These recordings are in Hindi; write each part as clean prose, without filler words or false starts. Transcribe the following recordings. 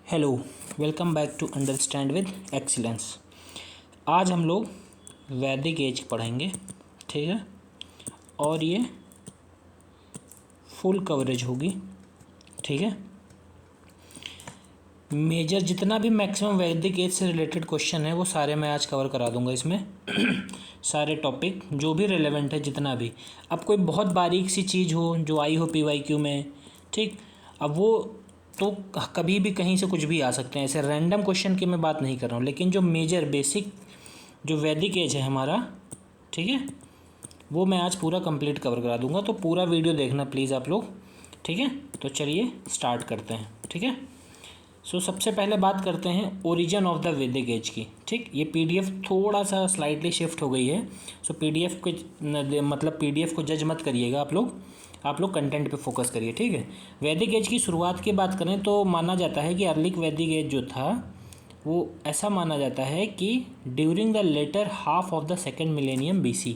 Hello, welcome back to understand with excellence. आज हम लोग वैदिक एज पढ़ेंगे, ठीक है। और ये फुल कवरेज होगी, ठीक है। मेजर जितना भी मैक्सिमम वैदिक एज से रिलेटेड क्वेश्चन है वो सारे मैं आज कवर करा दूंगा इसमें सारे टॉपिक जो भी रिलेवेंट है जितना भी। अब कोई बहुत बारीक सी चीज़ हो जो आई हो PYQ में, ठीक, अब वो तो कभी भी कहीं से कुछ भी आ सकते हैं, ऐसे रैंडम क्वेश्चन की मैं बात नहीं कर रहा हूँ। लेकिन जो मेजर बेसिक जो वैदिक एज है हमारा, ठीक है, वो मैं आज पूरा कंप्लीट कवर करा दूंगा। तो पूरा वीडियो देखना प्लीज़ आप लोग, ठीक है। तो चलिए स्टार्ट करते हैं, ठीक है। सबसे पहले बात करते हैं ओरिजिन ऑफ द वैदिक एज की, ठीक। ये PDF थोड़ा सा स्लाइटली शिफ्ट हो गई है। PDF के मतलब PDF को जज मत करिएगा आप लोग कंटेंट पे फोकस करिए, ठीक है। वैदिक एज की शुरुआत की बात करें तो माना जाता है कि अर्ली वैदिक एज जो था वो ऐसा माना जाता है कि during the latter half of the second millennium BC,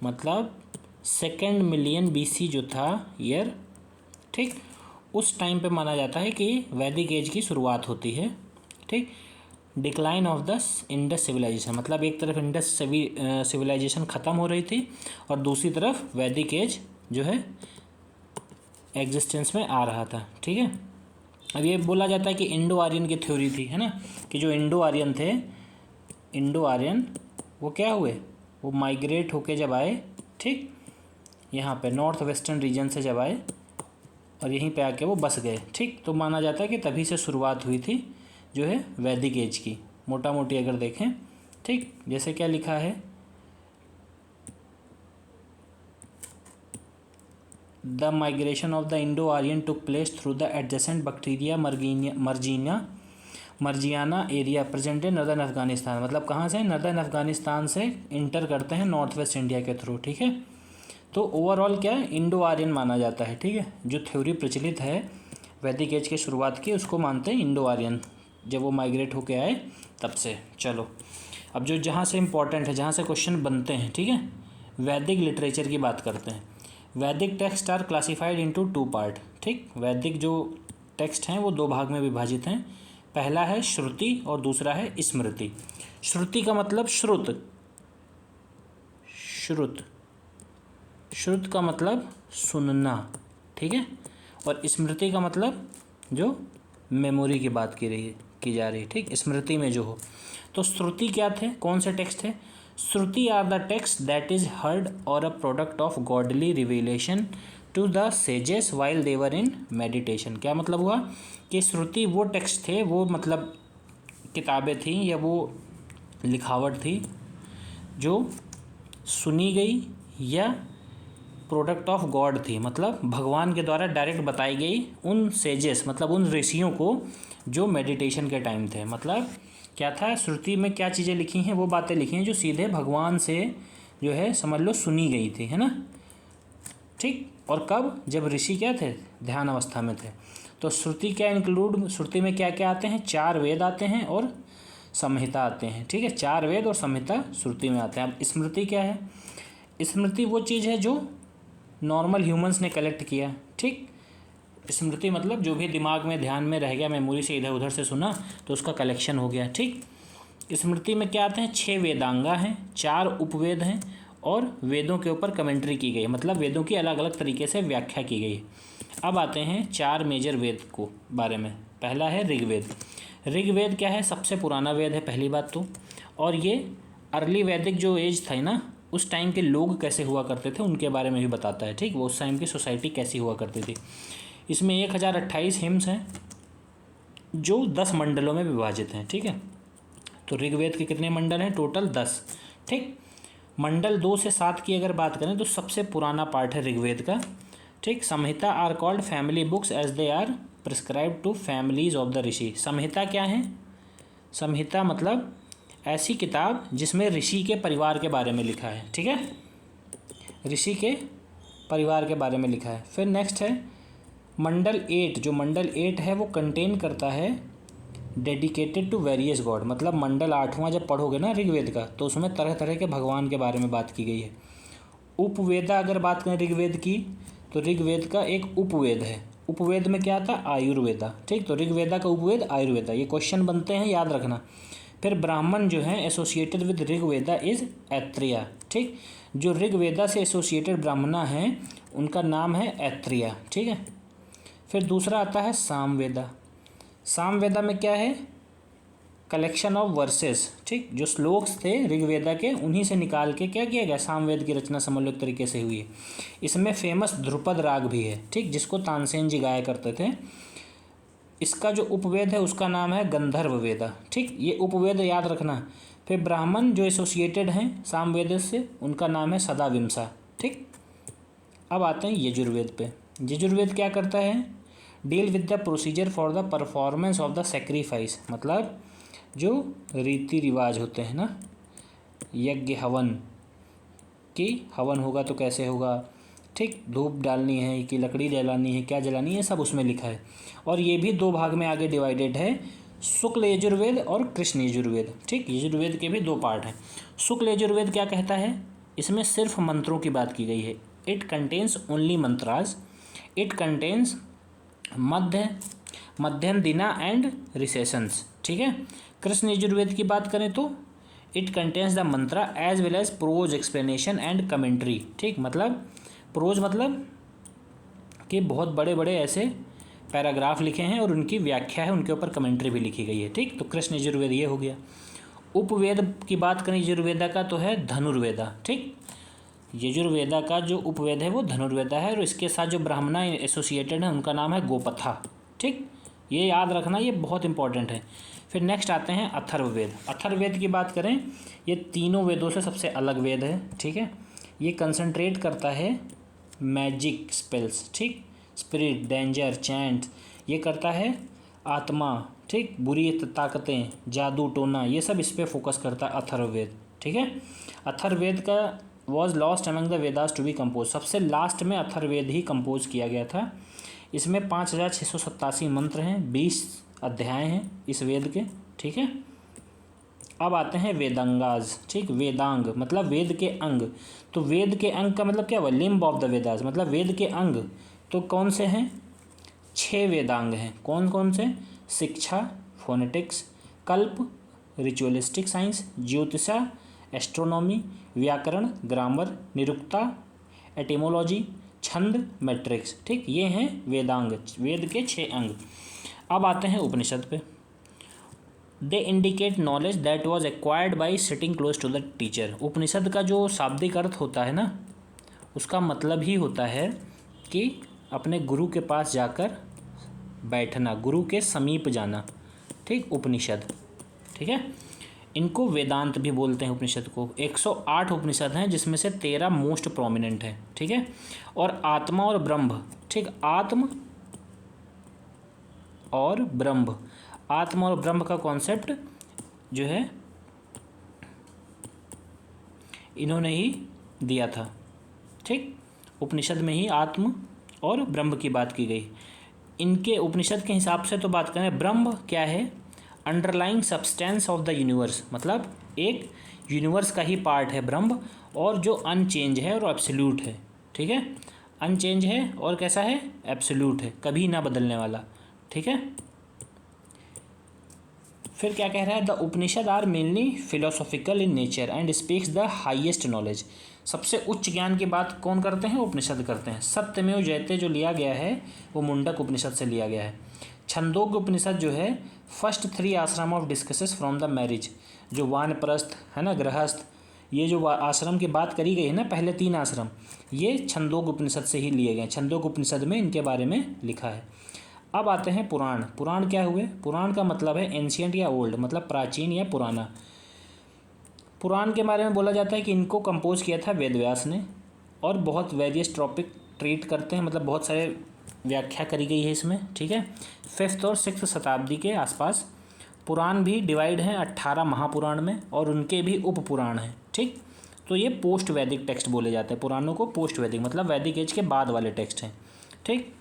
मतलब सेकेंड मिलियन BC जो था ईयर, ठीक, उस टाइम पे माना जाता है कि वैदिक एज की शुरुआत होती है, ठीक। Decline of the Indus civilisation, मतलब एक तरफ इंडस सिविलाइजेशन ख़त्म हो रही थी और दूसरी तरफ वैदिक एज जो है एग्जिस्टेंस में आ रहा था, ठीक है। अब ये बोला जाता है कि इंडो आर्यन की थ्योरी थी, है ना, कि जो इंडो आर्यन थे, इंडो आर्यन वो क्या हुए, वो माइग्रेट होके जब आए, ठीक, यहाँ पे नॉर्थ वेस्टर्न रीजन से जब आए और यहीं पे आके वो बस गए, ठीक। तो माना जाता है कि तभी से शुरुआत हुई थी जो है वैदिक एज की, मोटा मोटी अगर देखें, ठीक। जैसे क्या लिखा है, the migration of the Indo Aryan took place through the adjacent bacteria Margiana area present in northern Afghanistan, मतलब कहाँ से, नर्दर्न अफगानिस्तान से इंटर करते हैं नॉर्थ वेस्ट इंडिया के थ्रू, ठीक है। तो ओवरऑल क्या है, इंडो आर्यन माना जाता है, ठीक है। जो थ्योरी प्रचलित है वैदिक एज के शुरुआत की उसको मानते हैं इंडो आर्यन, जब वो माइग्रेट होके आए तब से। चलो अब जो जहाँ से इम्पोर्टेंट है, जहाँ से क्वेश्चन बनते हैं, ठीक है, वैदिक लिटरेचर की बात करते हैं। Vedic text are classified into 2 part, ठीक। वैदिक जो टेक्स्ट हैं वो 2 भाग में विभाजित हैं। पहला है श्रुति और दूसरा है स्मृति। श्रुति का मतलब श्रुत का मतलब सुनना, ठीक है। और स्मृति का मतलब जो मेमोरी की बात की जा रही है, ठीक, स्मृति में जो हो। तो श्रुति क्या थे, कौन से टेक्स्ट है? Shruti are the text that is heard or a product of godly revelation to the sages while they were in meditation. क्या मतलब हुआ कि श्रुति वो टेक्स्ट थे, वो मतलब किताबें थी या वो लिखावट थी जो सुनी गई या प्रोडक्ट ऑफ गॉड थी, मतलब भगवान के द्वारा डायरेक्ट बताई गई उन सेजेस, मतलब उन ऋषियों को जो मेडिटेशन के टाइम थे। मतलब क्या था, श्रुति में क्या चीज़ें लिखी हैं, वो बातें लिखी हैं जो सीधे भगवान से जो है समझ लो सुनी गई थी, है ना, ठीक। और कब, जब ऋषि क्या थे, ध्यान अवस्था में थे। तो श्रुति क्या इंक्लूड, श्रुति में क्या क्या आते हैं, 4 वेद आते हैं और संहिता आते हैं, ठीक है। 4 वेद और संहिता श्रुति में आते हैं। अब स्मृति क्या है? स्मृति वो चीज़ है जो नॉर्मल ह्यूमंस ने कलेक्ट किया, ठीक। स्मृति मतलब जो भी दिमाग में ध्यान में रह गया, मेमोरी से इधर उधर से सुना तो उसका कलेक्शन हो गया, ठीक। स्मृति में क्या आते हैं, 6 वेदांगा हैं, 4 उपवेद हैं और वेदों के ऊपर कमेंट्री की गई, मतलब वेदों की अलग अलग तरीके से व्याख्या की गई। अब आते हैं 4 मेजर वेद को बारे में। पहला है ऋग्वेद। ऋग्वेद क्या है, सबसे पुराना वेद है पहली बात तो। और ये अर्ली वैदिक जो एज था ना, उस टाइम के लोग कैसे हुआ करते थे उनके बारे में भी बताता है, ठीक। वो उस टाइम की सोसाइटी कैसी हुआ करती थी। इसमें 1028 हिम्स हैं जो 10 मंडलों में विभाजित हैं, ठीक है। तो ऋग्वेद के कितने मंडल हैं, टोटल 10, ठीक। मंडल 2 से 7 की अगर बात करें तो सबसे पुराना पार्ट है ऋग्वेद का, ठीक। Samhita are called family books as they are prescribe to families of the rishi. Samhita क्या है? संहिता मतलब ऐसी किताब जिसमें ऋषि के परिवार के बारे में लिखा है, ठीक है, ऋषि के परिवार के बारे में लिखा है। फिर नेक्स्ट है मंडल 8। जो मंडल 8 है वो कंटेन करता है डेडिकेटेड टू वेरियस गॉड, मतलब मंडल 8वां जब पढ़ोगे ना ऋग्वेद का तो उसमें तरह तरह के भगवान के बारे में बात की गई है। उपवेदा अगर बात करें ऋग्वेद की तो ऋग्वेद का एक उपवेद है उपवेद में क्या आता है? आयुर्वेदा। ठीक, तो ऋग्वेदा का उपवेद आयुर्वेदा, ये क्वेश्चन बनते हैं, याद रखना। फिर ब्राह्मण जो है associated with Rigveda is Aitareya. ठीक, जो ऋग्वेदा से एसोसिएटेड ब्राह्मणा हैं उनका नाम है ऐत्रेय। ठीक है। फिर दूसरा आता है सामवेदा। सामवेदा में क्या है? Collection of versus. ठीक, जो श्लोक्स थे ऋग्वेदा के उन्हीं से निकाल के क्या किया गया? सामवेद की रचना समन्वयक तरीके से हुई है। इसमें फेमस ध्रुपद राग भी है। ठीक, जिसको तानसेन जी गाया करते थे। इसका जो उपवेद है उसका नाम है गंधर्व वेदा। ठीक, ये उपवेद याद रखना। फिर ब्राह्मण जो एसोसिएटेड हैं सामवेद से उनका नाम है सदाविमसा। ठीक, अब आते हैं यजुर्वेद पे। यजुर्वेद क्या करता है? Deal with the procedure for the performance of the sacrifice, मतलब जो रीति रिवाज होते हैं ना, यज्ञ हवन कि हवन होगा तो कैसे होगा, ठीक, धूप डालनी है कि लकड़ी जलानी है, क्या जलानी है, सब उसमें लिखा है। और ये भी दो भाग में आगे डिवाइडेड है, शुक्ल यजुर्वेद और कृष्ण यजुर्वेद। ठीक, यजुर्वेद के भी दो पार्ट हैं। शुक्ल यजुर्वेद क्या कहता है? इसमें सिर्फ मंत्रों की बात की गई है। It contains only mantras. It contains मध्यम दिना एंड रिसेशंस। ठीक है। कृष्ण यजुर्वेद की बात करें तो it contains the mantra as well as prose explanation and commentary. ठीक, मतलब प्रोज मतलब कि बहुत बड़े बड़े ऐसे पैराग्राफ लिखे हैं और उनकी व्याख्या है, उनके ऊपर कमेंट्री भी लिखी गई है। ठीक, तो कृष्ण यजुर्वेद ये हो गया। उपवेद की बात करें यजुर्वेदा का तो है धनुर्वेदा। ठीक, यजुर्वेदा का जो उपवेद है वो धनुर्वेदा है और इसके साथ जो ब्राह्मणा एसोसिएटेड है उनका नाम है गोपथा। ठीक, ये याद रखना, ये बहुत इंपॉर्टेंट है। फिर नेक्स्ट आते हैं अथर्ववेद। अथर्ववेद की बात करें, ये तीनों वेदों से सबसे अलग वेद है। ठीक है, ये कंसंट्रेट करता है मैजिक स्पेल्स। ठीक, स्पिरिट, डेंजर, चैंट, ये करता है आत्मा, ठीक, बुरी ताकतें, जादू टोना, ये सब इस पर फोकस करता है अथर्ववेद। ठीक है। अथर्ववेद का was lost among the Vedas to be compose, सबसे लास्ट में अथर्ववेद ही कंपोज किया गया था। इसमें 5687 मंत्र हैं, 20 अध्याय हैं इस वेद के। ठीक है। अब आते हैं वेदांगाज। ठीक, वेदांग मतलब वेद के अंग। तो वेद के अंग का मतलब क्या हुआ? लिम्ब ऑफ द वेदास, मतलब वेद के अंग। तो कौन से हैं? 6 वेदांग हैं। कौन कौन से? शिक्षा, फोनेटिक्स, कल्प, रिचुअलिस्टिक साइंस, ज्योतिषा, एस्ट्रोनॉमी, व्याकरण, ग्रामर, निरुक्ता, एटिमोलॉजी, छंद, मैट्रिक्स। ठीक, ये हैं वेदांग, वेद के 6 अंग। अब आते हैं उपनिषद पे। They indicate knowledge that was acquired by sitting close to the teacher. Upanishad का जो शाब्दिक अर्थ होता है ना, उसका मतलब ही होता है कि अपने गुरु के पास जाकर बैठना, गुरु के समीप जाना। ठीक, उपनिषद। ठीक है, इनको वेदांत भी बोलते हैं उपनिषद को। 108 उपनिषद हैं जिसमें से 13 मोस्ट प्रोमिनेंट हैं। ठीक है, और आत्मा और ब्रह्म। ठीक, आत्म और ब्रह्म, आत्मा और ब्रह्म का कॉन्सेप्ट जो है इन्होंने ही दिया था। ठीक, उपनिषद में ही आत्म और ब्रह्म की बात की गई। इनके उपनिषद के हिसाब से तो बात करें, ब्रह्म क्या है? Underlying substance of the universe, मतलब एक यूनिवर्स का ही पार्ट है ब्रह्म, और जो अनचेंज है और एब्सोल्यूट है। ठीक है, अनचेंज है और कैसा है? एब्सोल्यूट है, कभी ना बदलने वाला। ठीक है। फिर क्या कह रहा है? The Upanishad are mainly philosophical in nature and speaks the highest knowledge. सबसे उच्च ज्ञान की बात कौन करते हैं? उपनिषद करते हैं। सत्यमेव जयते जो लिया गया है वो मुंडक उपनिषद से लिया गया है। छंदोग्य उपनिषद जो है फर्स्ट 3 आश्रम of discusses from the marriage, जो वानप्रस्थ है ना, गृहस्थ, ये जो आश्रम की बात करी गई है ना, पहले 3 आश्रम, ये छंदोग्य उपनिषद से ही लिए गए। छंदोग्य उपनिषद में इनके बारे में लिखा है। अब आते हैं पुराण। पुराण क्या हुए? पुराण का मतलब है एंशियंट या ओल्ड, मतलब प्राचीन या पुराना। पुराण के बारे में बोला जाता है कि इनको कंपोज किया था वेद व्यास ने, और बहुत वेरियस टॉपिक ट्रीट करते हैं, मतलब बहुत सारे व्याख्या करी गई है इसमें। ठीक है, 5th और 6th शताब्दी के आसपास। पुराण भी डिवाइड हैं 18 महापुराण में, और उनके भी उप पुराण हैं। ठीक, तो ये पोस्ट वैदिक टेक्स्ट बोले जाते हैं। पुराणों को पोस्ट वैदिक मतलब वैदिक एज के बाद वाले टेक्स्ट हैं। ठीक,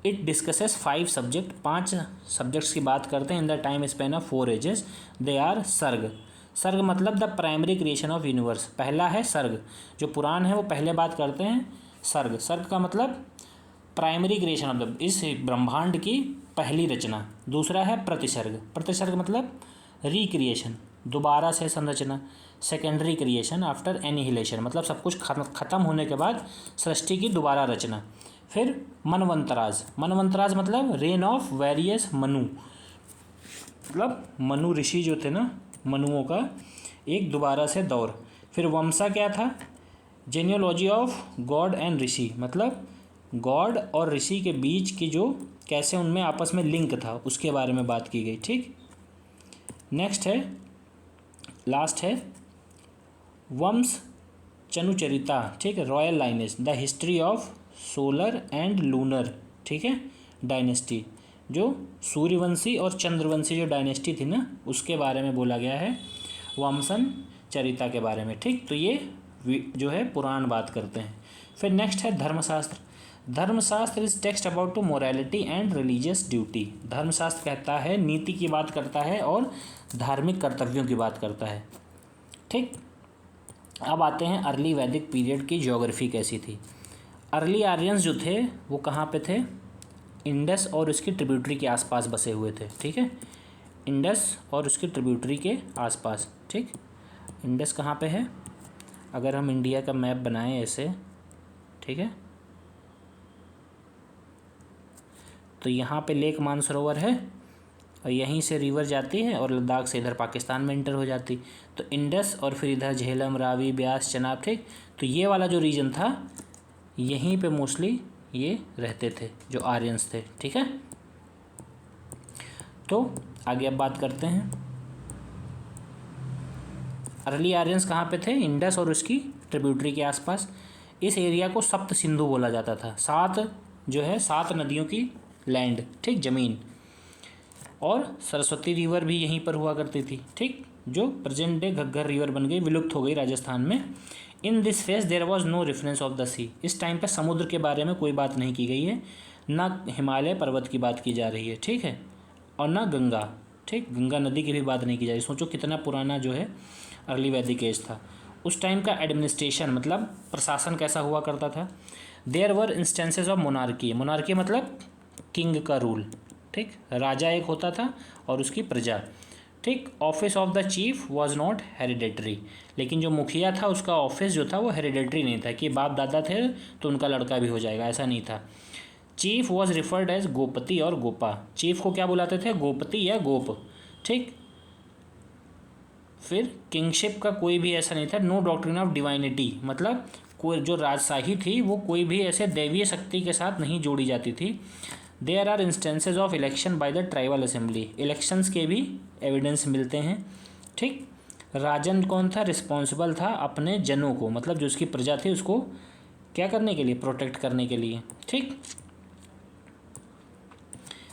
इट डिस्कसेस 5 सब्जेक्ट, 5 सब्जेक्ट्स की बात करते हैं in the time span of 4 ages. They are sarga. सर्ग मतलब the primary creation of universe. पहला है सर्ग, जो पुराण है वो पहले बात करते हैं सर्ग। सर्ग का मतलब प्राइमरी क्रिएशन ऑफ द, इस ब्रह्मांड की पहली रचना। दूसरा है प्रतिसर्ग, प्रतिसर्ग मतलब रिक्रिएशन, दोबारा से संरचना। सेकेंडरी क्रिएशन आफ्टर एनिहिलेशन, मतलब सब कुछ खत्म होने के बाद सृष्टि की दोबारा रचना। फिर मनवंतराज, मनवंतराज मतलब रेन ऑफ वेरियस मनु, मतलब मनु ऋषि जो थे ना, मनुओं का एक दोबारा से दौर। फिर वंशा क्या था, जेनियोलॉजी ऑफ गॉड एंड ऋषि, मतलब गॉड और ऋषि के बीच की जो कैसे उनमें आपस में लिंक था उसके बारे में बात की गई। ठीक, नेक्स्ट है, लास्ट है वंश चनुचरिता, ठीक है, royal lineage, the history of solar and lunar, ठीक है, डायनेस्टी, जो सूर्यवंशी और चंद्रवंशी जो डायनेस्टी थी ना उसके बारे में बोला गया है वंशन चरिता के बारे में। ठीक, तो ये जो है पुराण बात करते हैं। फिर नेक्स्ट है Dharmashastra. Dharmashastra is text about to morality and religious duty. Dharmashastra कहता है, नीति की बात करता है और धार्मिक कर्तव्यों की बात करता है। ठीक, अब आते हैं अर्ली वैदिक पीरियड की ज्योग्राफी कैसी थी। अर्ली आर्यंस जो थे वो कहाँ पे थे, इंडस और उसकी ट्रिब्यूटरी के आसपास बसे हुए थे। ठीक है, इंडस और उसकी ट्रिब्यूटरी के आसपास। ठीक, इंडस कहाँ पे है, अगर हम इंडिया का मैप बनाएं ऐसे, ठीक है, तो यहाँ पे लेक मानसरोवर है और यहीं से रिवर जाती है और लद्दाख से इधर पाकिस्तान में इंटर हो जाती, तो इंडस और फिर इधर झेलम, रावी, ब्यास, चनाब। ठीक, तो ये वाला जो रीजन था यहीं पे मोस्टली ये रहते थे जो आर्यंस थे। ठीक है, तो आगे अब बात करते हैं अर्ली आर्यंस कहाँ पे थे, इंडस और उसकी ट्रिब्यूटरी के आसपास। इस एरिया को सप्त सिंधु बोला जाता था, सात नदियों की लैंड, ठीक, ज़मीन, और सरस्वती रिवर भी यहीं पर हुआ करती थी। ठीक, जो प्रेजेंट डे घग्गर रिवर बन गई, विलुप्त हो गई राजस्थान में। In this phase there was no reference of the sea. इस टाइम पे समुद्र के बारे में कोई बात नहीं की गई है, ना हिमालय पर्वत की बात की जा रही है। ठीक है, और ना गंगा, ठीक, गंगा नदी की भी बात नहीं की जा रही। सोचो कितना पुराना जो है अर्ली वैदिक एज था। उस टाइम का एडमिनिस्ट्रेशन मतलब प्रशासन कैसा हुआ करता था। There were instances of monarchy, monarchy मतलब किंग का रूल, ठीक, राजा एक होता था और उसकी प्रजा। ठीक, office of the chief was not hereditary, लेकिन जो मुखिया था उसका ऑफिस जो था वो हेरिडेटरी नहीं था कि बाप दादा थे तो उनका लड़का भी हो जाएगा, ऐसा नहीं था। Chief was referred as Gopati और गोपा। चीफ को क्या बुलाते थे, गोपति या गोप। ठीक, फिर किंगशिप का कोई भी ऐसा नहीं था। नो डॉक्ट्रिन ऑफ डिवाइनिटी, मतलब कोई जो राजशाही थी वो कोई भी ऐसे दैवीय शक्ति के साथ नहीं जोड़ी जाती थी। There are instances of election by the tribal assembly, elections के भी एविडेंस मिलते हैं। ठीक, राजन कौन था, रिस्पॉन्सिबल था अपने जनों को, मतलब जो उसकी प्रजा थी उसको क्या करने के लिए, प्रोटेक्ट करने के लिए। ठीक,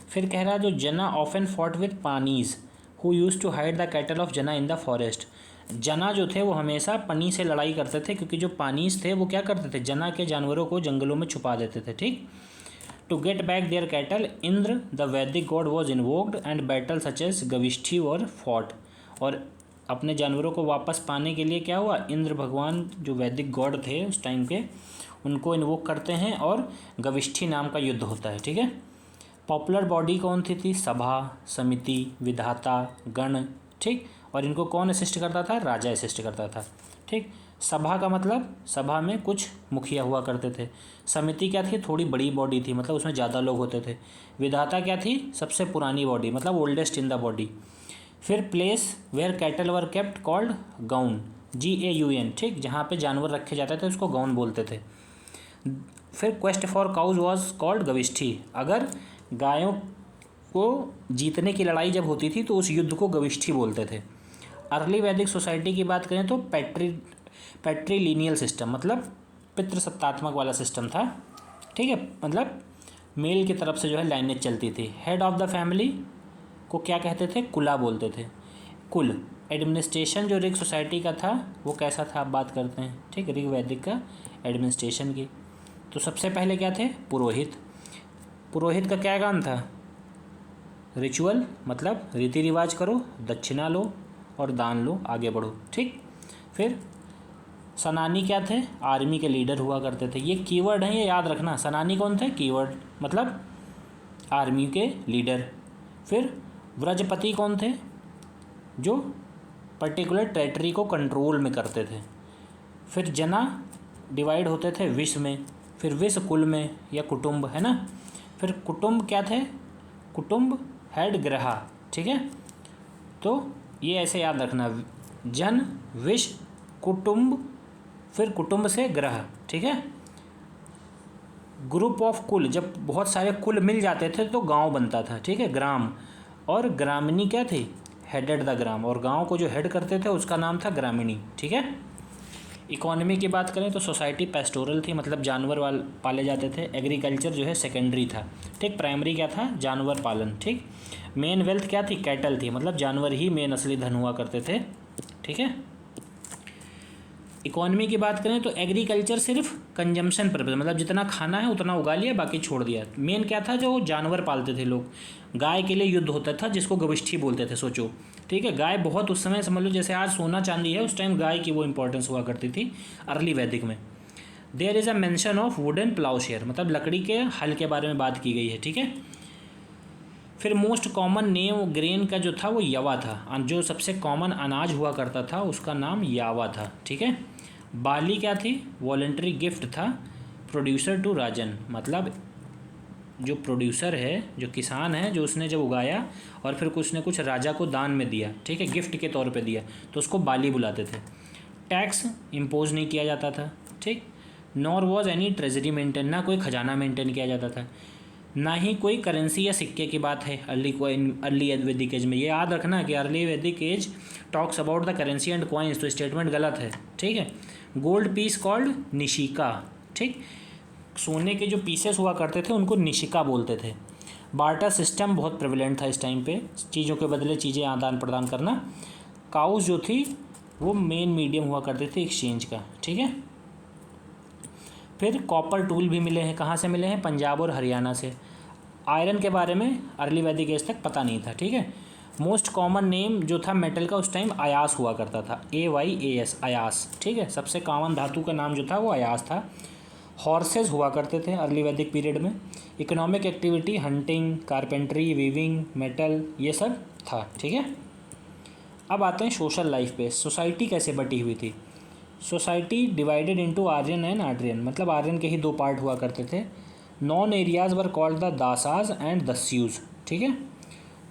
फिर कह रहा जो Jana often fought with Panis who used to hide the cattle of Jana in the forest. जना जो थे वो हमेशा पनी से लड़ाई करते थे, क्योंकि जो पानीज थे वो क्या करते थे, जना के जानवरों को जंगलों में छुपा देते थे। ठीक, to get back their cattle Indra the Vedic god was invoked and battle such as gavishti और फॉट। और अपने जानवरों को वापस पाने के लिए क्या हुआ, इंद्र भगवान जो वैदिक गॉड थे उस टाइम के उनको इन्वोक करते हैं और गविष्ठी नाम का युद्ध होता है। ठीक है, पॉपुलर बॉडी कौन थी, सभा, समिति, विधाता, गण। ठीक, और इनको कौन असिस्ट करता था, राजा असिस्ट करता था। ठीक, सभा का मतलब सभा में कुछ मुखिया हुआ करते थे। समिति क्या थी, थोड़ी बड़ी बॉडी थी, मतलब उसमें ज़्यादा लोग होते थे। विधाता क्या थी, सबसे पुरानी बॉडी, मतलब ओल्डेस्ट इन द बॉडी। फिर place where cattle were kept called gaun, GAUN। ठीक, जहाँ पे जानवर रखे जाते थे उसको गाउन बोलते थे। फिर quest for cows was called gavishti, अगर गायों को जीतने की लड़ाई जब होती थी तो उस युद्ध को गविष्ठी बोलते थे। अर्ली वैदिक सोसाइटी की बात करें तो पैट्रीलिनियल सिस्टम, मतलब पितृसत्तात्मक वाला सिस्टम था। ठीक है, मतलब मेल की तरफ से जो है लाइनेज चलती थी। हेड ऑफ द फैमिली को क्या कहते थे, कुला बोलते थे, कुल। एडमिनिस्ट्रेशन जो ऋग सोसाइटी का था वो कैसा था, आप बात करते हैं। ठीक, ऋग वैदिक का एडमिनिस्ट्रेशन की, तो सबसे पहले क्या थे, पुरोहित। पुरोहित का क्या काम था, रिचुअल, मतलब रीति रिवाज करो, दक्षिणा लो और दान लो, आगे बढ़ो। ठीक, फिर सनानी क्या थे? आर्मी के लीडर हुआ करते थे। ये कीवर्ड हैं, ये याद रखना। सनानी कौन थे? कीवर्ड, मतलब आर्मी के लीडर। फिर व्रजपति कौन थे? जो पर्टिकुलर टेरिटरी को कंट्रोल में करते थे। फिर जना डिवाइड होते थे विश्व में, फिर विश्व कुल में या कुटुंब, है ना। फिर कुटुंब क्या थे? कुटुंब हेड ग्रह, ठीक है। तो ये ऐसे याद रखना, जन, विश्व, कुटुंब, फिर कुटुंब से ग्रह, ठीक है। ग्रुप ऑफ कुल, जब बहुत सारे कुल मिल जाते थे तो गांव बनता था, ठीक है, ग्राम। और ग्रामिणी क्या थी? हेडेड द ग्राम, और गांव को जो हेड करते थे उसका नाम था ग्रामीणी, ठीक है। इकोनॉमी की बात करें तो सोसाइटी पेस्टोरल थी, मतलब जानवर पाले जाते थे। एग्रीकल्चर जो है सेकेंडरी था, ठीक। प्राइमरी क्या था? जानवर पालन, ठीक। मेन वेल्थ क्या थी? कैटल थी, मतलब जानवर ही मेन असली धन हुआ करते थे, ठीक है। इकोनॉमी की बात करें तो एग्रीकल्चर सिर्फ कंजम्पशन पर्पज, मतलब जितना खाना है उतना उगा लिया, बाकी छोड़ दिया। मेन क्या था? जो जानवर पालते थे लोग। गाय के लिए युद्ध होता था जिसको गविष्ठी बोलते थे, सोचो, ठीक है। गाय बहुत उस समय, समझ लो जैसे आज सोना चांदी है, उस टाइम गाय की वो इंपॉर्टेंस हुआ करती थी अर्ली वैदिक में। There is a mention of wooden ploughshare, मतलब लकड़ी के हल के बारे में बात की गई है, ठीक है। फिर मोस्ट कॉमन नेम ग्रेन का जो था वो यवा था, जो सबसे कॉमन अनाज हुआ करता था उसका नाम यावा था, ठीक है। बाली क्या थी? वॉलंटरी गिफ्ट था प्रोड्यूसर टू राजन, मतलब जो प्रोड्यूसर है, जो किसान है, जो उसने जब उगाया और फिर कुछ ने कुछ राजा को दान में दिया, ठीक है, गिफ्ट के तौर पे दिया, तो उसको बाली बुलाते थे। टैक्स इम्पोज नहीं किया जाता था, ठीक। Nor was any treasury maintain, ना कोई खजाना मेंटेन किया जाता था, ना ही कोई करेंसी या सिक्के की बात है अर्ली वैदिक एज में। ये याद रखना कि early Vedic age talks about the currency and coins, तो स्टेटमेंट गलत है, ठीक है। गोल्ड पीस कॉल्ड निशिका, ठीक। सोने के जो पीसेस हुआ करते थे उनको निशिका बोलते थे। बार्टर सिस्टम बहुत प्रेवलेंट था इस टाइम पे, चीज़ों के बदले चीज़ें आदान प्रदान करना। काउस जो थी वो मेन मीडियम हुआ करते थे एक्सचेंज का, ठीक है। फिर कॉपर टूल भी मिले हैं, कहाँ से मिले हैं? पंजाब और हरियाणा से। आयरन के बारे में अर्ली वैदिक एज तक पता नहीं था, ठीक है। मोस्ट कॉमन नेम जो था मेटल का उस टाइम अयास हुआ करता था, AYAS, अयास, ठीक है। सबसे कॉमन धातु का नाम जो था वो अयास था। हॉर्सेज हुआ करते थे अर्ली वैदिक पीरियड में। Economic activity hunting, carpentry, weaving, metal, ये सब था, ठीक है। अब आते हैं सोशल लाइफ पे। सोसाइटी कैसे बटी हुई थी? Society divided into Aryan and Aryan, मतलब आर्यन के ही दो पार्ट हुआ करते थे। Non Aryas were called the dasas and dasyus, ठीक है।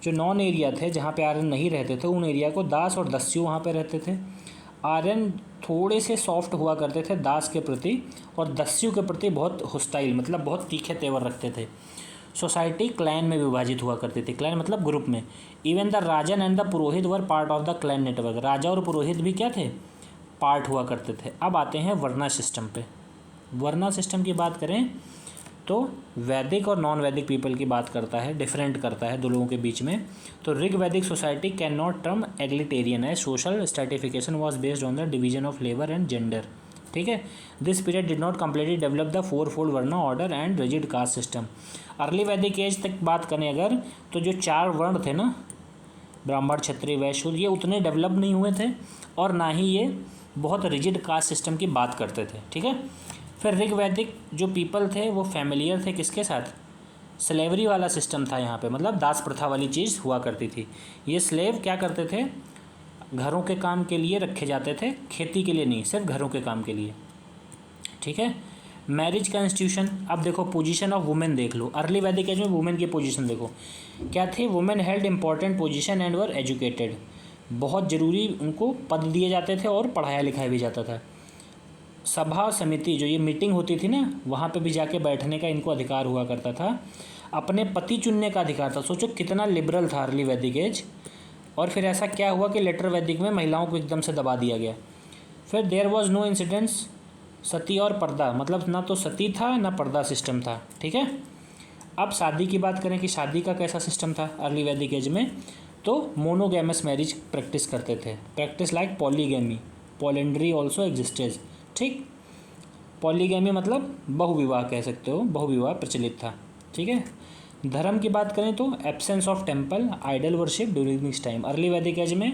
जो नॉन एरिया थे जहाँ पे आर्यन नहीं रहते थे उन एरिया को दास और दस्यु वहाँ पे रहते थे। आर्यन थोड़े से सॉफ्ट हुआ करते थे दास के प्रति, और दस्यु के प्रति बहुत होस्टाइल, मतलब बहुत तीखे तेवर रखते थे। सोसाइटी क्लैन में विभाजित हुआ करती थी, क्लैन मतलब ग्रुप में। Even the rajan and the purohit were part of the clan network, राजा और पुरोहित भी क्या थे? पार्ट हुआ करते थे। अब आते हैं वर्ना सिस्टम पे। वर्ना सिस्टम की बात करें तो वैदिक और नॉन वैदिक पीपल की बात करता है, डिफरेंट करता है दो लोगों के बीच में। तो Rig Vedic society cannot term egalitarian है, social stratification was based on the division of labour and gender, ठीक है। This period did not completely develop the fourfold varna order and rigid caste system. Early Vedic age तक बात करें अगर, तो जो 4 वर्ण थे ना, ब्राह्मण, क्षत्रिय, वैश्य, ये उतने डेवलप नहीं हुए थे, और ना ही ये बहुत रिजिड कास्ट सिस्टम की बात करते थे, ठीक है। फिर ऋग वैदिक जो पीपल थे वो फैमिलियर थे किसके साथ? स्लेवरी वाला सिस्टम था यहाँ पे, मतलब दास प्रथा वाली चीज़ हुआ करती थी। ये स्लेव क्या करते थे? घरों के काम के लिए रखे जाते थे, खेती के लिए नहीं, सिर्फ घरों के काम के लिए, ठीक है। मैरिज का इंस्टीट्यूशन, अब देखो पोजीशन ऑफ वुमेन देख लो। अर्ली वैदिक एज में वुमेन की पोजीशन देखो क्या थी? Women held important position and were educated, बहुत ज़रूरी उनको पद दिए जाते थे और पढ़ाया लिखाया भी जाता था। सभा समिति, जो ये मीटिंग होती थी ना, वहाँ पे भी जाके बैठने का इनको अधिकार हुआ करता था। अपने पति चुनने का अधिकार था। सोचो कितना लिबरल था अर्ली वैदिक एज। और फिर ऐसा क्या हुआ कि लेटर वैदिक में महिलाओं को एकदम से दबा दिया गया। फिर देयर वॉज नो इंसिडेंट्स सती और पर्दा, मतलब ना तो सती था ना पर्दा सिस्टम था, ठीक है। अब शादी की बात करें कि शादी का कैसा सिस्टम था अर्ली वैदिक एज में, तो मोनोगैमस मैरिज प्रैक्टिस करते थे, प्रैक्टिस लाइक पॉलीगैमी, पॉलिंड्री ऑल्सो एग्जिस्टेज, ठीक। पॉलीगैमी मतलब बहुविवाह कह सकते हो, बहुविवाह प्रचलित था, ठीक है। धर्म की बात करें तो absence of temple, idol worship during this time. Early Vedic age में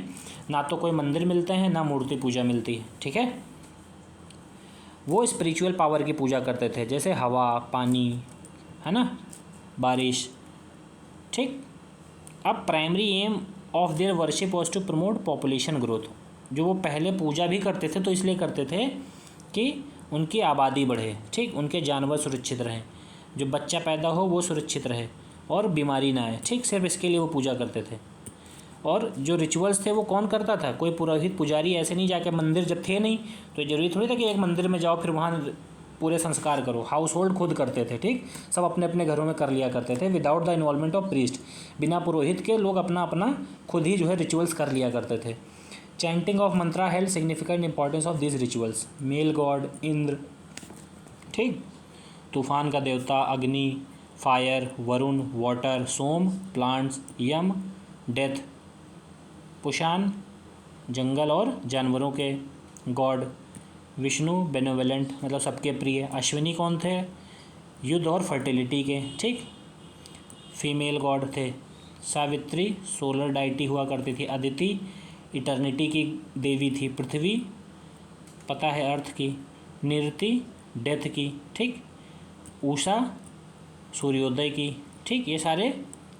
ना तो कोई मंदिर मिलते हैं ना मूर्ति पूजा मिलती है, ठीक है। वो स्पिरिचुअल पावर की पूजा करते थे, जैसे हवा, पानी, है ना, बारिश, ठीक। अब primary aim of their worship was to promote population growth. जो वो पहले पूजा भी करते थे तो इसलिए करते थे कि उनकी आबादी बढ़े, ठीक, उनके जानवर सुरक्षित रहें, जो बच्चा पैदा हो वो सुरक्षित रहे और बीमारी ना आए, ठीक, सिर्फ इसके लिए वो पूजा करते थे। और जो रिचुअल्स थे वो कौन करता था? कोई पुरोहित पुजारी ऐसे नहीं जाके, मंदिर जब थे नहीं तो जरूरी थोड़ी था कि एक मंदिर में जाओ फिर वहाँ पूरे संस्कार करो। हाउस होल्ड खुद करते थे, ठीक, सब अपने अपने घरों में कर लिया करते थे without the involvement of priest. बिना पुरोहित के लोग अपना अपना खुद ही जो है रिचुअल्स कर लिया करते थे। Chanting of mantra held significant importance of this rituals. Male god Indra, ठीक, तूफान का देवता Agni, fire Varuna, water Soma, plants Yama, death Pushan, जंगल और जानवरों के गॉड, विष्णु बेनोवेलेंट मतलब सबके प्रिय, अश्विनी कौन थे? युद्ध और फर्टिलिटी के, ठीक, फीमेल गॉड थे, सावित्री सोलर डाइटी हुआ करती थी, अदिति इटर्निटी की देवी थी, पृथ्वी पता है अर्थ की, निरति डेथ की, ठीक, उषा सूर्योदय की, ठीक, ये सारे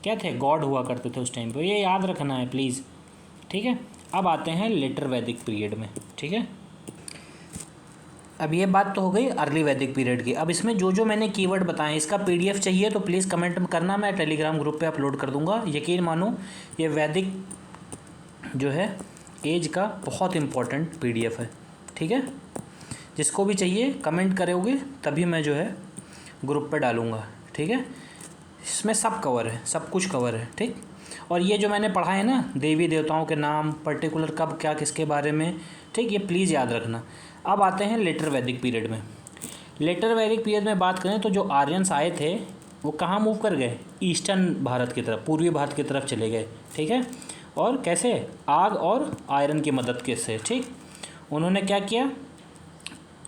क्या थे? गॉड हुआ करते थे उस टाइम पे, ये याद रखना है प्लीज़, ठीक है। अब आते हैं लेटर वैदिक पीरियड में, ठीक है। अब ये बात तो हो गई अर्ली वैदिक पीरियड की। अब इसमें जो जो मैंने कीवर्ड बताए इसका पीडीएफ चाहिए तो प्लीज़ कमेंट करना, मैं टेलीग्राम ग्रुप पे अपलोड कर दूंगा। यकीन मानो ये वैदिक जो है एज का बहुत इम्पोर्टेंट पीडीएफ है, ठीक है। जिसको भी चाहिए कमेंट करोगे तभी मैं जो है ग्रुप पे डालूँगा, ठीक है। इसमें सब कवर है, सब कुछ कवर है, ठीक। और ये जो मैंने पढ़ा है ना, देवी देवताओं के नाम, पर्टिकुलर कब क्या किसके बारे में, ठीक, ये प्लीज़ याद रखना। अब आते हैं लेटर वैदिक पीरियड में। लेटर वैदिक पीरियड में बात करें तो जो आर्यंस आए थे वो कहाँ मूव कर गए? ईस्टर्न भारत की तरफ, पूर्वी भारत की तरफ चले गए, ठीक है। और कैसे? आग और आयरन की मदद के से, ठीक। उन्होंने क्या किया?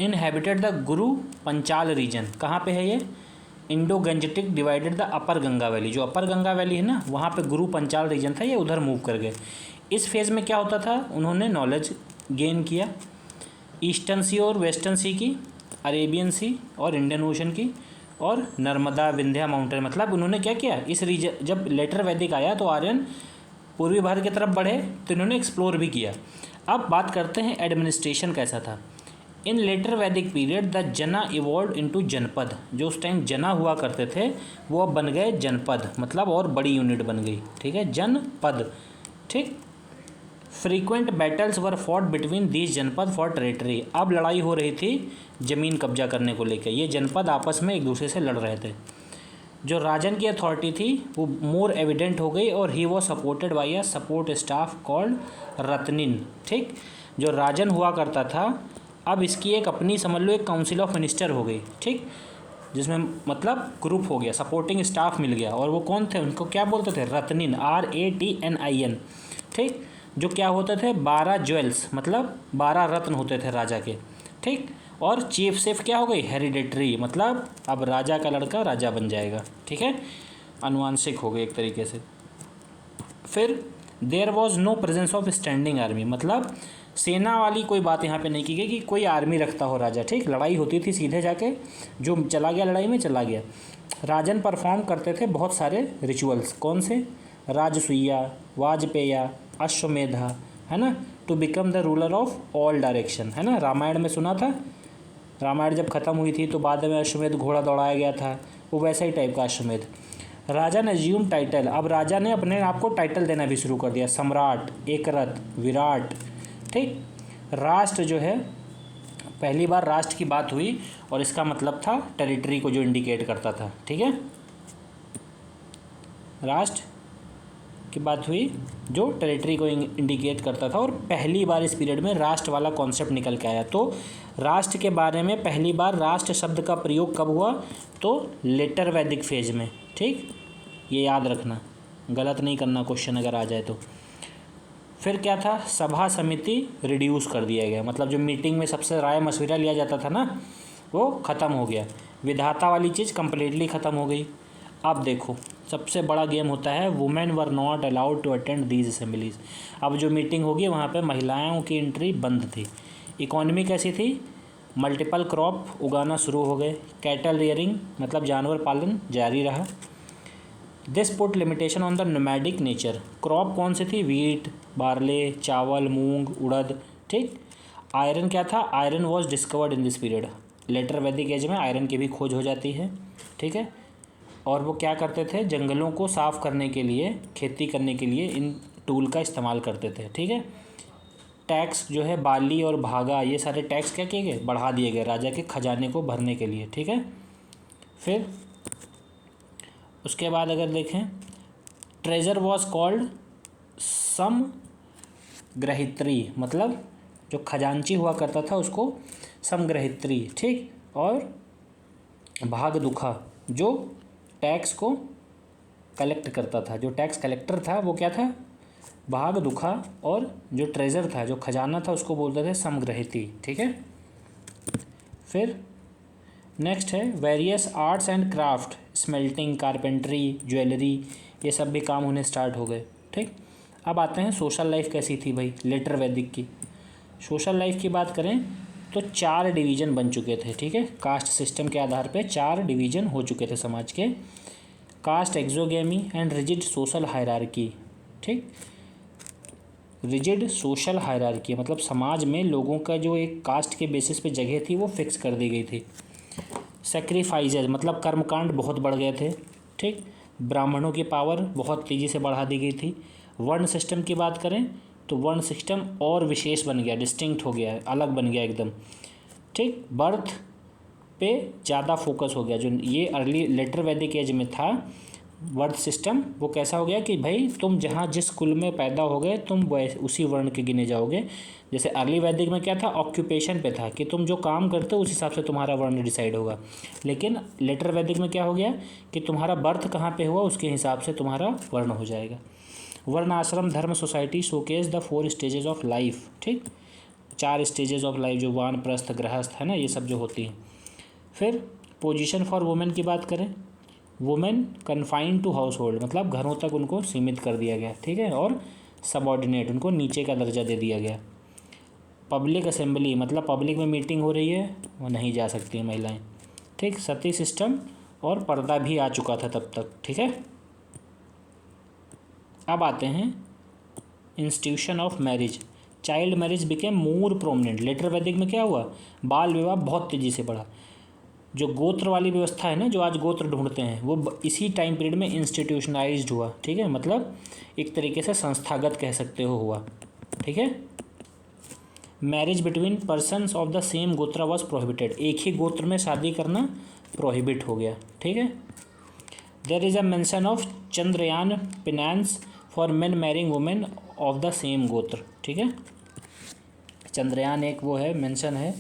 Inhabited the Guru Panchal reason. कहाँ पे है ये? Indo Gangetic divided the upper Ganga valley. जो अपर गंगा वैली है ना वहाँ पे गुरु पंचाल रीजन था, ये उधर मूव कर गए। इस फेज़ में क्या होता था? उन्होंने नॉलेज गेन किया ईस्टर्न सी और वेस्टर्न सी की, अरेबियन सी और इंडियन ओशन की, और नर्मदा विंध्या माउंटेन। मतलब उन्होंने क्या किया इस रीजन, जब लेटर वैदिक आया तो आर्यन पूर्वी भारत की तरफ बढ़े तो इन्होंने एक्सप्लोर भी किया। अब बात करते हैं एडमिनिस्ट्रेशन कैसा था। इन लेटर वैदिक पीरियड द जना इवॉल्व इनटू जनपद। जो उस टाइम जना हुआ करते थे वो अब बन गए जनपद, मतलब और बड़ी यूनिट बन गई, ठीक है, जनपद, ठीक। Frequent battles were fought between these जनपद फॉर टेरिटरी। अब लड़ाई हो रही थी ज़मीन कब्जा करने को लेकर, ये जनपद आपस में एक दूसरे से लड़ रहे थे। जो राजन की अथॉरिटी थी वो मोर एविडेंट हो गई और he was supported by a support staff called ratnin, ठीक। जो राजन हुआ करता था अब इसकी एक अपनी समझ लो एक काउंसिल ऑफ मिनिस्टर हो गई, ठीक, जिसमें मतलब ग्रुप हो गया, सपोर्टिंग स्टाफ मिल गया। और वो कौन थे? उनको क्या बोलते थे? रत्निन, RATNIN, ठीक। जो क्या होते थे? 12 ज्वेल्स, मतलब 12 रत्न होते थे राजा के, ठीक। और चीफ सेफ क्या हो गई? हेरिडेटरी, मतलब अब राजा का लड़का राजा बन जाएगा, ठीक है, अनुवांशिक हो गए एक तरीके से। फिर there was no presence of standing army, मतलब सेना वाली कोई बात यहाँ पे नहीं की गई कि कोई आर्मी रखता हो राजा, ठीक। लड़ाई होती थी सीधे जाके, जो चला गया लड़ाई में चला गया। राजन परफॉर्म करते थे बहुत सारे रिचुअल्स, कौन से? राजसूया, वाजपेया, अश्वमेधा, है ना, to become the ruler of all direction, है ना। रामायण में सुना था, रामायण जब खत्म हुई थी तो बाद में अश्वमेध घोड़ा दौड़ाया गया था, वो वैसा ही टाइप का अश्वमेध। राजा ने अज्यूम टाइटल, अब राजा ने अपने आप को टाइटल देना भी शुरू कर दिया, सम्राट, एकरथ, विराट, ठीक। राष्ट्र जो है पहली बार राष्ट्र की बात हुई और इसका मतलब था टेरिटरी को जो इंडिकेट करता था, ठीक है। राष्ट्र की बात हुई जो टेरिटरी को इंडिकेट करता था और पहली बार इस पीरियड में राष्ट्र वाला कॉन्सेप्ट निकल के आया। तो राष्ट्र के बारे में पहली बार राष्ट्र शब्द का प्रयोग कब हुआ? तो लेटर वैदिक फेज में, ठीक। ये याद रखना, गलत नहीं करना क्वेश्चन अगर आ जाए तो। फिर क्या था? सभा समिति रिड्यूस कर दिया गया, मतलब जो मीटिंग में सबसे राय मशविरा लिया जाता था ना वो ख़त्म हो गया। विधाता वाली चीज़ कम्प्लीटली ख़त्म हो गई। अब देखो सबसे बड़ा गेम होता है women were not allowed to attend these assemblies. अब जो मीटिंग होगी वहाँ पे महिलाओं की एंट्री बंद थी। इकॉनमी कैसी थी? मल्टीपल क्रॉप उगाना शुरू हो गए। कैटल रियरिंग मतलब जानवर पालन जारी रहा। This put limitation on the nomadic nature. Crop कौन सी थी? वीट, बार्ले, चावल, मूंग, उड़द। ठीक। आयरन क्या था? Iron was discovered in this period. Later Vedic age में आयरन की भी खोज हो जाती है। ठीक है। और वो क्या करते थे? जंगलों को साफ़ करने के लिए, खेती करने के लिए इन टूल का इस्तेमाल करते थे। ठीक है। टैक्स जो है बाली और भागा, ये सारे टैक्स क्या किए गए? बढ़ा दिए गए राजा के खजाने को भरने के लिए। ठीक है। फिर उसके बाद अगर देखें, ट्रेजर वॉज कॉल्ड सम ग्रहित्री, मतलब जो खजांची हुआ करता था उसको समग्रहित्री। ठीक। और भाग दुखा जो टैक्स को कलेक्ट करता था, जो टैक्स कलेक्टर था वो क्या था? भाग दुखा। और जो ट्रेजर था, जो खजाना था, उसको बोलते थे समग्रहिती। ठीक है। फिर नेक्स्ट है various arts and craft, smelting, carpentry, jewellery, ये सब भी काम होने स्टार्ट हो गए। ठीक। अब आते हैं सोशल लाइफ कैसी थी भाई लेटर वैदिक की। सोशल लाइफ की बात करें तो 4 डिवीज़न बन चुके थे। ठीक है। कास्ट सिस्टम के आधार पे 4 डिवीज़न हो चुके थे समाज के। Caste exogamy and rigid social hierarchy. ठीक। रिजिड सोशल हायरार्की मतलब समाज में लोगों का जो एक कास्ट के बेसिस पे जगह थी वो फिक्स कर दी गई थी। सेक्रीफाइसेज मतलब कर्मकांड बहुत बढ़ गए थे। ठीक। ब्राह्मणों की पावर बहुत तेज़ी से बढ़ा दी गई थी। वर्ण सिस्टम की बात करें तो वर्ण सिस्टम और विशेष बन गया, डिस्टिंक्ट हो गया, अलग बन गया एकदम। ठीक। बर्थ पे ज़्यादा फोकस हो गया। जो ये अर्ली लेटर वैदिक एज में था बर्थ सिस्टम, वो कैसा हो गया कि भाई तुम जहाँ जिस कुल में पैदा हो गए तुम उसी वर्ण के गिने जाओगे। जैसे अर्ली वैदिक में क्या था? ऑक्यूपेशन पे था कि तुम जो काम करते हो उस हिसाब से तुम्हारा वर्ण डिसाइड होगा। लेकिन लेटर वैदिक में क्या हो गया कि तुम्हारा बर्थ कहाँ पे हुआ उसके हिसाब से तुम्हारा वर्ण हो जाएगा। वर्ण, आश्रम, धर्म, society showcase the 4 stages of life. ठीक। 4 स्टेजेस ऑफ लाइफ जो वानप्रस्थ, गृहस्थ है ना, ये सब जो होती हैं। फिर पोजीशन फॉर वुमेन की बात करें, women confined to household मतलब घरों तक उनको सीमित कर दिया गया। ठीक है। और सबऑर्डिनेट उनको नीचे का दर्जा दे दिया गया। पब्लिक असेंबली मतलब पब्लिक में मीटिंग हो रही है वो नहीं जा सकती महिलाएं। ठीक। सती सिस्टम और पर्दा भी आ चुका था तब तक। ठीक है। अब आते हैं institution of marriage. Child marriage became more prominent. Later Vedic में क्या हुआ? बाल विवाह बहुत तेज़ी से बढ़ा। जो गोत्र वाली व्यवस्था है ना, जो आज गोत्र ढूंढते हैं, वो इसी टाइम पीरियड में इंस्टीट्यूशनलाइज्ड हुआ। ठीक है। मतलब एक तरीके से संस्थागत कह सकते हो हुआ। ठीक है। Marriage between persons of the same गोत्रा वॉज प्रोहिबिटेड। एक ही गोत्र में शादी करना प्रोहिबिट हो गया। ठीक है। There is a mention of Chandrayana penance for men marrying women of the same gotra. ठीक है। चंद्रयान एक वो है मेंशन है।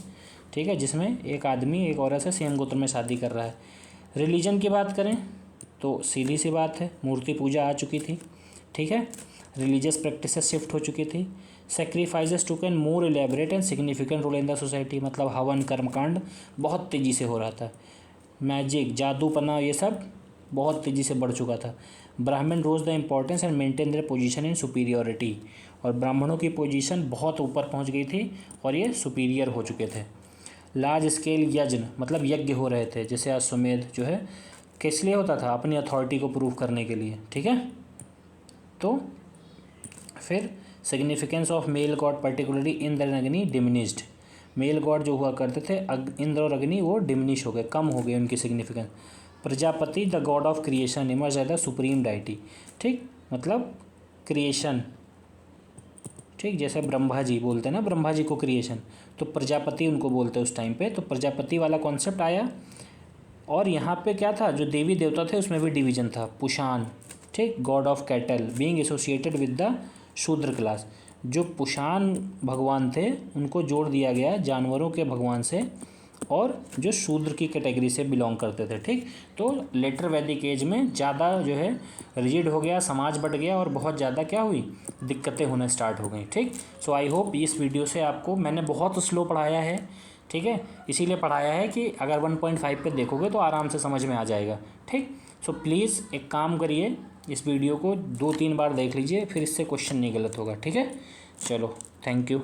ठीक है। जिसमें एक आदमी एक औरत से सेम गोत्र में शादी कर रहा है। रिलीजन की बात करें तो सीधी सी बात है, मूर्ति पूजा आ चुकी थी। ठीक है। रिलीजियस प्रैक्टिसेस शिफ्ट हो चुकी थी। Sacrifices took on more elaborate and significant role in the society मतलब हवन कर्मकांड बहुत तेज़ी से हो रहा था। मैजिक, जादूपना, ये सब बहुत तेज़ी से बढ़ चुका था। Brahman rose the importance and maintain their position in superiority और ब्राह्मणों की पोजीशन बहुत ऊपर पहुंच गई थी और ये सुपीरियर हो चुके थे। लार्ज स्केल यज्ञ मतलब यज्ञ हो रहे थे, जैसे अश्वमेध जो है किस लिए होता था? अपनी अथॉरिटी को प्रूव करने के लिए। ठीक है। तो फिर significance of male God particularly Indra and अग्नि डिमिनिश्ड। मेल गॉड जो हुआ करते थे इंद्र और अग्नि वो डिमिनिश हो गए, कम हो गए उनकी significance. Prajapati the god of creation emerge as the supreme deity. ठीक। मतलब क्रिएशन। ठीक। जैसे ब्रह्मा जी बोलते हैं ना ब्रह्मा जी को क्रिएशन, तो प्रजापति उनको बोलते हैं उस टाइम पे। तो प्रजापति वाला कॉन्सेप्ट आया। और यहाँ पे क्या था? जो देवी देवता थे उसमें भी डिवीजन था। पुषान, ठीक, God of cattle being associated with the शूद्र क्लास। जो पुषान भगवान थे उनको जोड़ दिया गया जानवरों के भगवान से और जो शूद्र की कैटेगरी से बिलोंग करते थे। ठीक। तो लेटर वैदिक एज में ज़्यादा जो है रिजिड हो गया, समाज बढ़ गया और बहुत ज़्यादा क्या हुई? दिक्कतें होना स्टार्ट हो गई। ठीक। सो आई होप इस वीडियो से आपको मैंने बहुत स्लो पढ़ाया है। ठीक है। इसीलिए पढ़ाया है कि अगर 1.5 पे देखोगे तो आराम से समझ में आ जाएगा। ठीक। सो प्लीज़ एक काम करिए, इस वीडियो को 2-3 बार देख लीजिए, फिर इससे क्वेश्चन नहीं गलत होगा। ठीक है। चलो, थैंक यू।